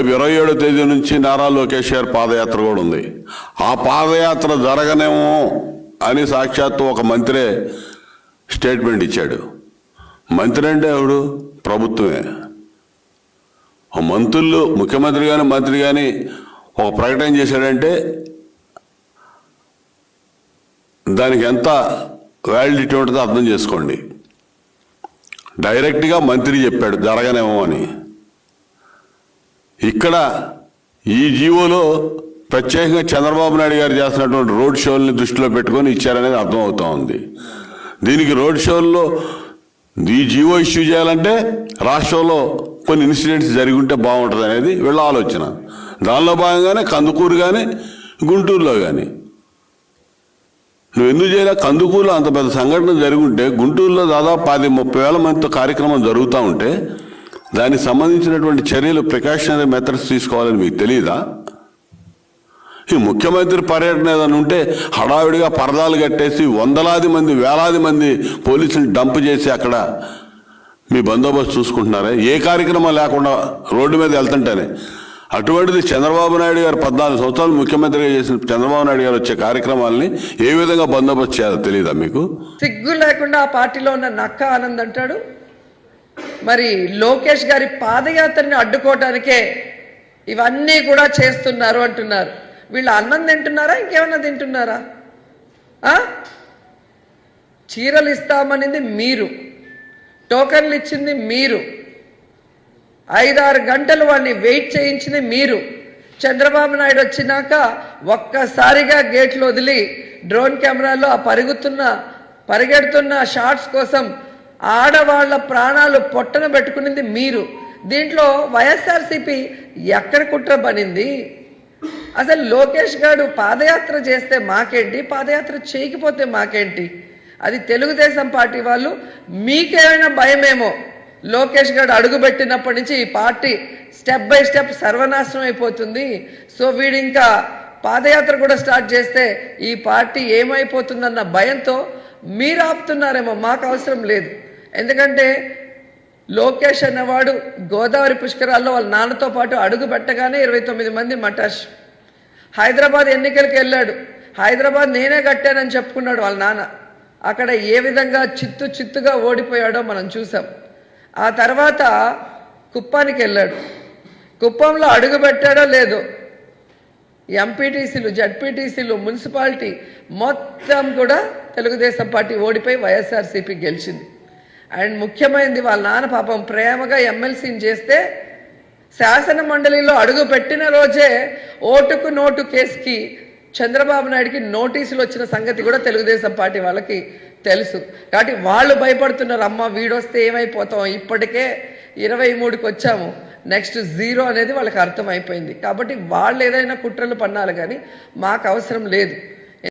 రేపు 27వ తేదీ నుంచి నారా లోకేష్ గారి పాదయాత్ర కూడా ఉంది. ఆ పాదయాత్ర జరగనేమో అని సాక్షాత్తు ఒక మంత్రే స్టేట్మెంట్ ఇచ్చాడు. మంత్రి అంటే ఎవడు? ప్రభుత్వమే. మంత్రులు, ముఖ్యమంత్రి కానీ మంత్రి కానీ ఒక ప్రకటన చేశాడంటే దానికి ఎంత వ్యాలిడిటీ ఉంటుందో అర్థం చేసుకోండి. డైరెక్ట్గా మంత్రి చెప్పాడు జరగనేమో అని. ఇక్కడ ఈ జీవోలో ప్రత్యేకంగా చంద్రబాబు నాయుడు గారు చేస్తున్నటువంటి రోడ్ షోల్ని దృష్టిలో పెట్టుకొని ఇచ్చారనేది అర్థమవుతా ఉంది. దీనికి రోడ్ షోల్లో ఈ జీవో ఇష్యూ చేయాలంటే రాష్ట్రంలో కొన్ని ఇన్సిడెంట్స్ జరిగి ఉంటే బాగుంటుంది అనేది వీళ్ళ ఆలోచన. దానిలో భాగంగానే కందుకూరు కానీ గుంటూరులో కానీ నువ్వు ఎందుకు చేయలే? కందుకూరులో అంత పెద్ద సంఘటన జరిగి ఉంటే గుంటూరులో దాదాపు 10-30 వేల మందితో కార్యక్రమం జరుగుతూ ఉంటే దానికి సంబంధించినటువంటి చర్యలు, ప్రికాషనరీ మెథడ్స్ తీసుకోవాలని మీకు తెలియదా? ఈ ముఖ్యమంత్రి పర్యటన ఏదైనా ఉంటే హడావిడిగా పరదాలు కట్టేసి వందలాది మంది, వేలాది మంది పోలీసులు డంప్ చేసి అక్కడ మీ బందోబస్తు చూసుకుంటున్నారే? ఏ కార్యక్రమం లేకుండా రోడ్డు మీద వెళ్తుంటేనే. అటువంటిది చంద్రబాబు నాయుడు గారు 14 సంవత్సరాలు ముఖ్యమంత్రిగా చేసిన చంద్రబాబు నాయుడు గారు వచ్చే కార్యక్రమాలని ఏ విధంగా బందోబస్తు చేయాలో తెలియదా మీకు? సిగ్గు లేకుండా ఆ పార్టీలో ఉన్న నక్క ఆనంద్ అంటాడు మరి లోకేష్ గారి పాదయాత్రని అడ్డుకోవటానికే ఇవన్నీ కూడా చేస్తున్నారు అంటున్నారు. వీళ్ళు అన్నం తింటున్నారా, ఇంకేమన్నా తింటున్నారా? చీరలు ఇస్తామనింది మీరు, టోకన్లు ఇచ్చింది మీరు, 5-6 గంటలు వాడిని వెయిట్ చేయించింది మీరు. చంద్రబాబు నాయుడు వచ్చినాక ఒక్కసారిగా గేట్లు వదిలి డ్రోన్ కెమెరాలో ఆ పరిగెడుతున్న షాట్స్ కోసం ఆడవాళ్ల ప్రాణాలు పొట్టన పెట్టుకునింది మీరు. దీంట్లో వైఎస్ఆర్సీపీ ఎక్కడ కుట్ర పనింది? అసలు లోకేష్ గారు పాదయాత్ర చేస్తే మాకేంటి, పాదయాత్ర చేయకపోతే మాకేంటి? అది తెలుగుదేశం పార్టీ వాళ్ళు మీకేమైనా భయమేమో. లోకేష్ గారు అడుగుపెట్టినప్పటి నుంచి ఈ పార్టీ స్టెప్ బై స్టెప్ సర్వనాశనం అయిపోతుంది. సో వీడు ఇంకా పాదయాత్ర కూడా స్టార్ట్ చేస్తే ఈ పార్టీ ఏమైపోతుందన్న భయంతో మీరు ఆపుతున్నారేమో. మాకు అవసరం లేదు. ఎందుకంటే లోకేష్ అన్నవాడు గోదావరి పుష్కరాల్లో వాళ్ళ నాన్నతో పాటు అడుగు పెట్టగానే 29 మంది మటాష్. హైదరాబాద్ ఎన్నికలకు వెళ్ళాడు. హైదరాబాద్ నేనే కట్టానని చెప్పుకున్నాడు వాళ్ళ నాన్న. అక్కడ ఏ విధంగా చిత్తుగా ఓడిపోయాడో మనం చూసాం. ఆ తర్వాత కుప్పానికి వెళ్ళాడు. కుప్పంలో అడుగు పెట్టాడో లేదో ఎంపీటీసీలు, జడ్పీటీసీలు, మున్సిపాలిటీ మొత్తం కూడా తెలుగుదేశం పార్టీ ఓడిపోయి వైఎస్ఆర్సీపీ గెలిచింది. అండ్ ముఖ్యమైనది వాళ్ళ నాన్న పాపం ప్రేమగా ఎమ్మెల్సీని చేస్తే శాసన మండలిలో అడుగు పెట్టిన రోజే ఓటుకు నోటు కేసుకి చంద్రబాబు నాయుడికి నోటీసులు వచ్చిన సంగతి కూడా తెలుగుదేశం పార్టీ వాళ్ళకి తెలుసు. కాబట్టి వాళ్ళు భయపడుతున్నారు, అమ్మ వీడొస్తే ఏమైపోతాం, ఇప్పటికే 23కి వచ్చాము, నెక్స్ట్ 0 అనేది వాళ్ళకి అర్థమైపోయింది. కాబట్టి వాళ్ళు ఏదైనా కుట్రలు పన్నాలి కానీ మాకు అవసరం లేదు.